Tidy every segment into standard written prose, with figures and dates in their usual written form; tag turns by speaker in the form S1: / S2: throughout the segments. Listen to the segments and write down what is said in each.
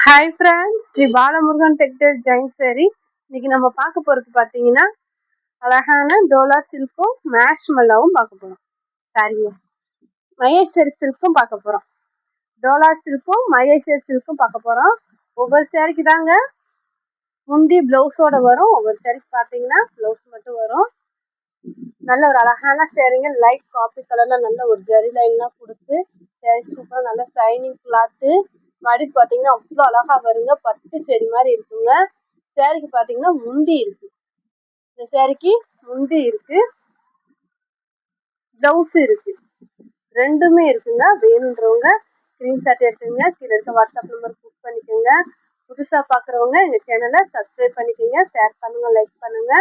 S1: Hi friends, Sri Balamurugan textile Jain sari. இன்னைக்கு நம்ம பார்க்க போகிறது பார்த்தீங்கன்னா அழகான டோலா சில்க்கும் மேஷ் மல்லாவும் பார்க்க போகிறோம். சாரிங்க, மகேஸ்வரி சில்க்கும் பார்க்க போகிறோம். டோலா சில்க்கும் மகேஸ்வரி சில்க்கும் பார்க்க போகிறோம். ஒவ்வொரு சாரிக்கு தாங்க முந்தி ப்ளவுஸோட வரும். ஒவ்வொரு சாரிக்கு பார்த்தீங்கன்னா ப்ளவுஸ் மட்டும் வரும். நல்ல ஒரு அழகான சாரிங்க, லைட் காப்பி கலரில் நல்ல ஒரு ஜரி லைன்லாம் கொடுத்து சாரி சூப்பராக நல்ல சைனிங் கிளாத்து. மடிப்பு பார்த்தீங்கன்னா அவ்வளோ அழகா வருங்க, பட்டு சேரி மாதிரி இருக்குங்க. சேரீக்கு பார்த்தீங்கன்னா முந்தி இருக்கு. இந்த சேரீக்கு முந்தி இருக்கு, பிளவுஸ் இருக்கு, ரெண்டுமே இருக்குங்க. வேணுன்றவங்க ஸ்கிரீன்ஷாட் எடுத்துங்க, கீழே இருக்க வாட்ஸ்அப் நம்பர் புக் பண்ணிக்கோங்க. புதுசாக பார்க்குறவங்க எங்கள் சேனலை சப்ஸ்கிரைப் பண்ணிக்கோங்க, ஷேர் பண்ணுங்க, லைக் பண்ணுங்க.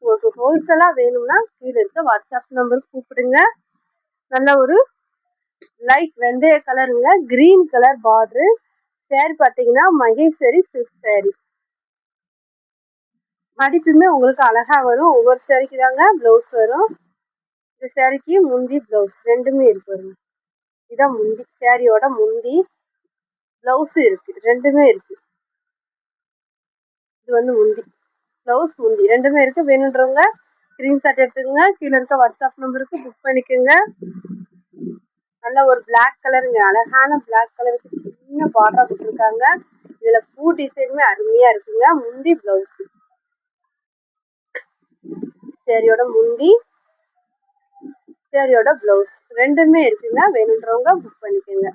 S1: உங்களுக்கு ஹோல்சேலாக வேணும்னா கீழே இருக்க வாட்ஸ்அப் நம்பருக்கு கூப்பிடுங்க. நல்ல ஒரு லைட் வெந்தய கலருங்க, கிரீன் கலர் பார்டரு. சேரீ பார்த்தீங்கன்னா மகேஸ்வரி சில்க் சேரீ. மடிப்புமே உங்களுக்கு அழகா வரும். ஒவ்வொரு சேரீக்கு தாங்க பிளவுஸ் வரும். இந்த சேரீக்கு முந்தி பிளவுஸ் ரெண்டுமே இருக்கு வருங்க. இதான் முந்தி, சேரீயோட முந்தி, பிளவுஸ் இருக்கு, ரெண்டுமே இருக்கு. இது வந்து முந்தி, பிளவுஸ் முந்தி ரெண்டுமே இருக்கு. வேணுன்றவங்க ஸ்கிரீன்ஷாட் எடுத்துக்கோங்க, கீழே இருக்க வாட்ஸ்அப் நம்பருக்கு புக் பண்ணிக்கோங்க. நல்ல ஒரு பிளாக் கலருங்க, அழகான பிளாக் கலருக்கு சின்ன பார்டரா கொடுத்துருக்காங்க. இதுல பூ டிசைனுமே அருமையா இருக்குங்க. முந்தி பிளவுஸ், சேரீயோட முந்தி, சேரீயோட பிளவுஸ் ரெண்டுமே இருக்குங்க. வேணுன்றவங்க புக் பண்ணிக்கோங்க.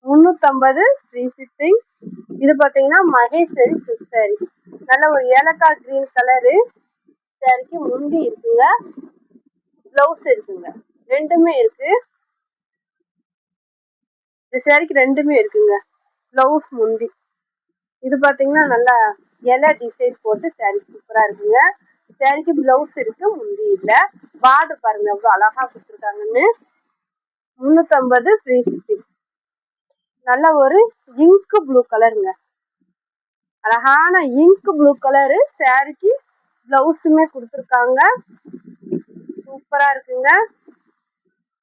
S1: 350 ஃப்ரீ ஷிப்பிங். இது பார்த்தீங்கன்னா மகேஸ்வரி சில்க் சேரீ. நல்ல ஒரு ஏலக்காய் கிரீன் கலரு. சேரீக்கு முந்தி இருக்குங்க, பிளவுஸ் இருக்குங்க, ரெண்டுமே இருக்கு. இந்த சேரீக்கு ரெண்டுமே இருக்குங்க, பிளவுஸ் முந்தி. இது பார்த்தீங்கன்னா நல்லா இலை டிசைன் போட்டு சேரீ சூப்பராக இருக்குங்க. சேரீக்கு பிளவுஸ் இருக்கு, முந்தி இல்லை. பார்டர் பாருங்க எவ்வளோ அழகா கொடுத்துருக்காங்கன்னு. 350 ஃப்ரீ ஷிப்பிங். நல்ல ஒரு இங்க் ப்ளூ கலருங்க, அழகான இங்க் ப்ளூ கலரு. சேரீக்கு பிளவுஸுமே கொடுத்துருக்காங்க, சூப்பரா இருக்குங்க.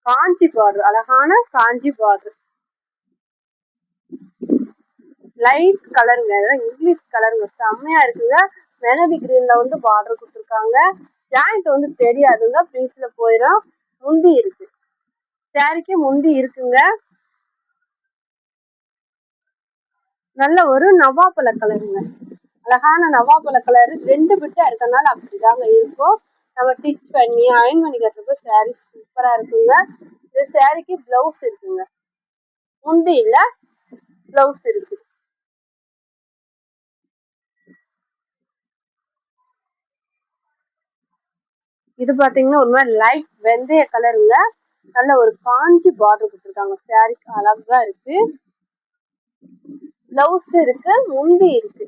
S1: காஞ்சி பார்டர், அழகான காஞ்சி பார்டர், லைட் கலருங்க, இதெல்லாம் இங்கிலீஷ் கலருங்க, செம்மையா இருக்குங்க. மெஹந்தி கிரீன்ல வந்து பார்டர் கொடுத்துருக்காங்க. ஜாயிண்ட் வந்து தெரியாதுங்க, பீஸ்ல போயிடும். முந்தி இருக்கு, சேரீக்கு முந்தி இருக்குங்க. நல்ல ஒரு நவாப்பழ கலருங்க, அழகான நவாப்பழ கலரு. ரெண்டு பிட்டா இருக்கனால அப்படிதாங்க இருக்கும். நம்ம டிச் பண்ணி அயன் பண்ணி கட்டுறப்ப சேரீ சூப்பரா இருக்குங்க. இந்த சேரீக்கு பிளவுஸ் இருக்குங்க, முந்தி இல்ல, பிளவுஸ் இருக்கு. இது பாத்தீங்கன்னா ஒரு மாதிரி லைட் வெந்தய கலருங்க. நல்ல ஒரு காஞ்சி பார்டர் கொடுத்துருக்காங்க. சேரீக்கு அழகா இருக்கு, பிளவுஸ் இருக்கு, முந்தி இருக்கு.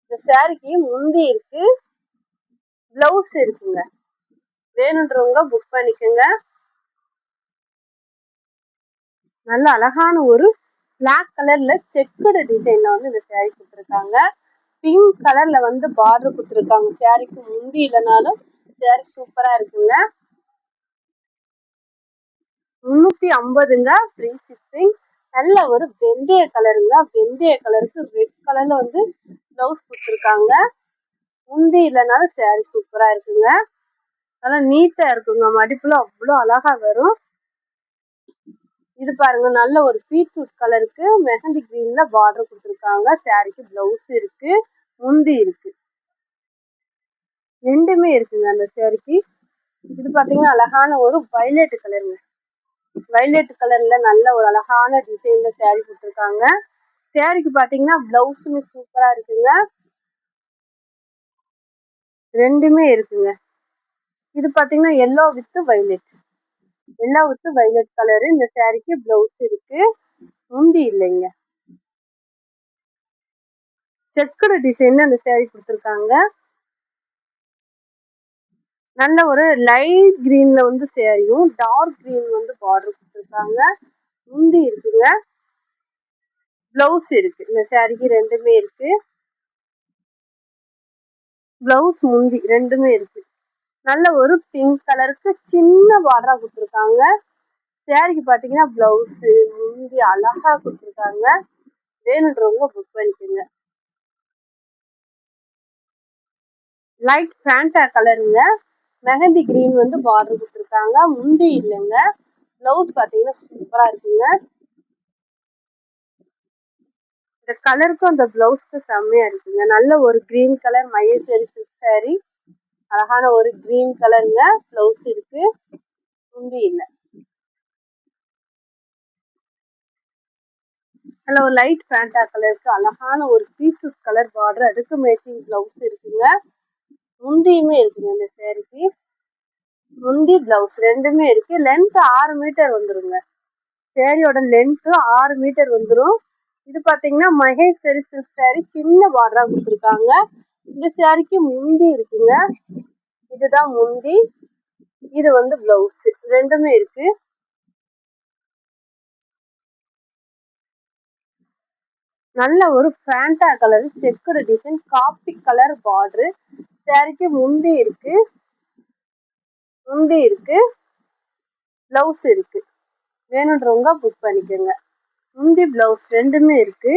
S1: இந்த சேரீக்கு முந்தி இருக்கு, பிளவுஸ் இருக்குங்க. வேணுன்றவங்க புக் பண்ணிக்கோங்க. நல்ல அழகான ஒரு பிளாக் கலர்ல செக்குடு டிசைன்ல வந்து இந்த சேரீ கொடுத்துருக்காங்க. பிங்க் கலர்ல வந்து பார்டர் கொடுத்துருக்காங்க. சேரீக்கு முந்தி இல்லைனாலும் சேரீ சூப்பரா இருக்குங்க. 350ங்க ஃப்ரீ ஷிப்பிங். நல்ல ஒரு வெந்தய கலருங்க, வெந்தய கலருக்கு ரெட் கலர்ல வந்து பிளவுஸ் கொடுத்துருக்காங்க. முந்தி இல்லைனாலும் சேரீ சூப்பரா இருக்குங்க, நல்லா நீட்டா இருக்குங்க. மடிப்புல அவ்வளோ அழகா வரும். இது பாருங்க, நல்ல ஒரு பீட்ரூட் கலருக்கு மெஹந்தி கிரீன்ல பார்டர் கொடுத்துருக்காங்க. சேரீக்கு பிளவுஸ் இருக்கு, முந்தி இருக்கு, ரெண்டுமே இருக்குங்க அந்த சேரீக்கு. இது பாத்தீங்கன்னா அழகான ஒரு வயலட் கலருங்க, வயலட் கலர்ல நல்ல ஒரு அழகான டிசைன்ல சேரீ கொடுத்துருக்காங்க. சேரீக்கு பாத்தீங்கன்னா பிளவுஸுமே சூப்பரா இருக்குங்க, ரெண்டுமே இருக்குங்க. இது பாத்தீங்கன்னா yellow with violet, yellow with violet colour. இந்த சேரீக்கு பிளவுஸ் இருக்கு, முந்தி இல்லைங்க. செக்குடு டிசைன்ல அந்த சேரீ கொடுத்துருக்காங்க. நல்ல ஒரு லைட் கிரீன்ல வந்து சேரீயும் டார்க் கிரீன் வந்து பார்டர் கொடுத்துருக்காங்க. முந்தி இருக்குங்க, பிளவுஸ் இருக்கு. இந்த சேரீக்கு ரெண்டுமே இருக்கு, பிளவுஸ் முந்தி ரெண்டுமே இருக்கு. நல்ல ஒரு பிங்க் கலருக்கு சின்ன பார்டரா கொடுத்துருக்காங்க. சேரீக்கு பாத்தீங்கன்னா பிளவுஸ் முந்தி அழகா கொடுத்துருக்காங்க. வேணுன்றவங்க புக் பண்ணிக்கோங்க. லைட் ஃபேண்டா கலருங்க. மெஹந்தி கிரீன் வந்து பார்டர் கொடுத்துருக்காங்க. முந்தி இல்லைங்க. பிளவுஸ் பாத்தீங்கன்னா சூப்பரா இருக்குங்க. இந்த கலருக்கும் அந்த பிளவுஸ்க்கு செம்மையா இருக்குங்க. நல்ல ஒரு green colour Maheswari silk sorry. அழகான ஒரு கிரீன் கலருங்க. பிளவுஸ் இருக்கு, முந்தி இல்லை. நல்ல ஒரு லைட் ஃபேண்டா கலருக்கு அழகான ஒரு பீட்ரூட் கலர் பார்டர், அதுக்கு மேட்சிங் பிளவுஸ் இருக்குங்க. முந்தியுமே இருக்குங்க. இந்த சேரீக்கு முந்தி பிளவுஸ் ரெண்டுமே இருக்கு. லென்த் 6 மீட்டர் வந்துருங்க. சேரீயோட லென்த் 6 மீட்டர் வந்துரும். இது பாத்தீங்கன்னா மகேஸ்வரி சில்க் சாரி, சின்ன பார்டரா கொடுத்துருக்காங்க. இந்த சாரிக்கு முந்தி இருக்குங்க. இதுதான் முந்தி, இது வந்து பிளவுஸ், ரெண்டுமே இருக்கு. நல்ல ஒரு Fanta colour checked design, coffee colour border. சாரிக்கு முந்தி இருக்கு, பிளவுஸ் இருக்கு. வேணுன்றவங்க புக் பண்ணிக்கோங்க. முந்தி பிளவுஸ் ரெண்டுமே இருக்கு.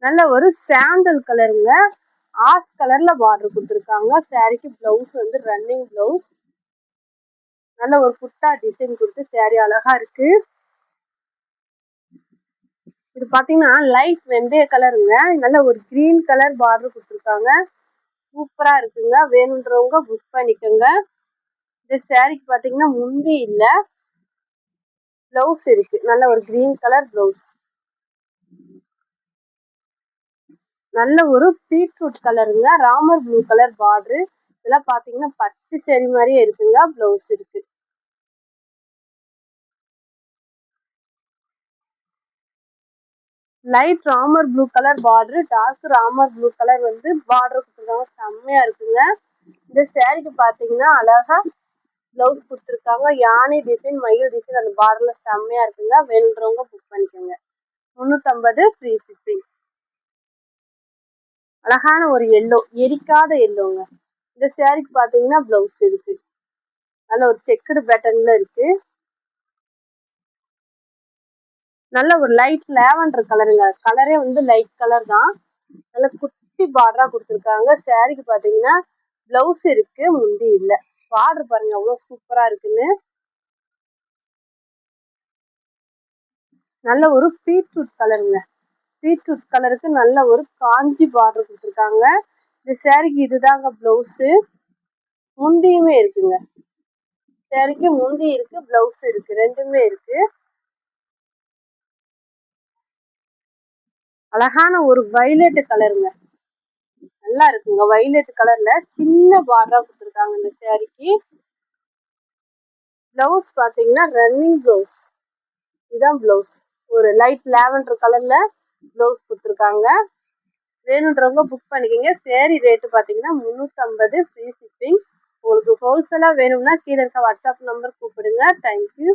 S1: நல்ல ஒரு சாண்டல் கலருங்க. ஆஸ் கலர்ல பார்டர் கொடுத்துருக்காங்க. சாரிக்கு பிளவுஸ் வந்து ரன்னிங் பிளவுஸ். நல்ல ஒரு புட்டா டிசைன் கொடுத்து சாரி அழகா இருக்கு. இது பாத்தீங்கன்னா லைட் வெந்தய கலருங்க. நல்ல ஒரு கிரீன் கலர் பார்டர் கொடுத்துருக்காங்க. சூப்பரா இருக்குங்க. வேணுன்றவங்க புக் பண்ணிக்கோங்க. இந்த சாரிக்கு பாத்தீங்கன்னா முந்தி இல்ல, பிளவுஸ் இருக்கு. நல்ல ஒரு கிரீன் கலர் பிளவுஸ். நல்ல ஒரு பீட்ரூட் கலருங்க. Ramar blue colour border. இதெல்லாம் பாத்தீங்கன்னா பட்டு சேரி மாதிரியே இருக்குங்க. பிளவுஸ் இருக்கு. Light Ramar blue colour border, dark Ramar blue colour வந்து பார்டர் கொடுத்துருக்காங்க. செம்மையா இருக்குங்க. இந்த சேரீக்கு பாத்தீங்கன்னா அழகா பிளவுஸ் கொடுத்துருக்காங்க. யானை டிசைன், மயில் டிசைன் அந்த பார்டர்ல செம்மையா இருக்குங்க. வேணுன்றவங்க புக் பண்ணிக்கோங்க. 350 ஃப்ரீ ஷிப்பிங். அழகான ஒரு எல்லோ, எரிக்காத எல்லோங்க. இந்த சேரீக்கு பாத்தீங்கன்னா பிளவுஸ் இருக்கு. நல்ல ஒரு செக்குடு பேட்டர்ன்ல இருக்கு. நல்ல ஒரு லைட் லேவண்டர் கலருங்க. கலரே வந்து லைட் கலர் தான். நல்ல குட்டி பார்டரா கொடுத்துருக்காங்க. சாரிக்கு பாத்தீங்கன்னா பிளவுஸ் இருக்கு, முந்தி இல்ல. பார்டர் பாருங்க அவ்வளவு சூப்பரா இருக்குன்னு. நல்ல ஒரு பீட்ரூட் கலருங்க. பீட்ரூட் கலருக்கு நல்ல ஒரு காஞ்சி பார்டர் கொடுத்துருக்காங்க. இந்த சாரிக்கு இதுதாங்க பிளவுஸ். முந்தியுமே இருக்குங்க. சாரிக்கு முந்தி இருக்கு, பிளவுஸ் இருக்கு, ரெண்டுமே இருக்கு. அழகான ஒரு வைலட் கலருங்க. நல்லா இருக்குங்க. வைலட் கலர்ல சின்ன பார்டரா கொடுத்துருக்காங்க இந்த சாரிக்கு. பிளவுஸ் பாத்தீங்கன்னா ரன்னிங் பிளவுஸ். இதுதான் பிளவுஸ். ஒரு லைட் லாவெண்டர் கலர்ல பிளவுஸ் கொடுத்துருக்காங்க. வேணுன்றவங்க புக் பண்ணிக்கோங்க. சேரீ ரேட்டு பாத்தீங்கன்னா 350 ஃப்ரீ ஷிப்பிங். உங்களுக்கு ஹோல்சேலா வேணும்னா கீழே இருக்க வாட்ஸ்அப் நம்பர் கூப்பிடுங்க. தேங்க்யூ.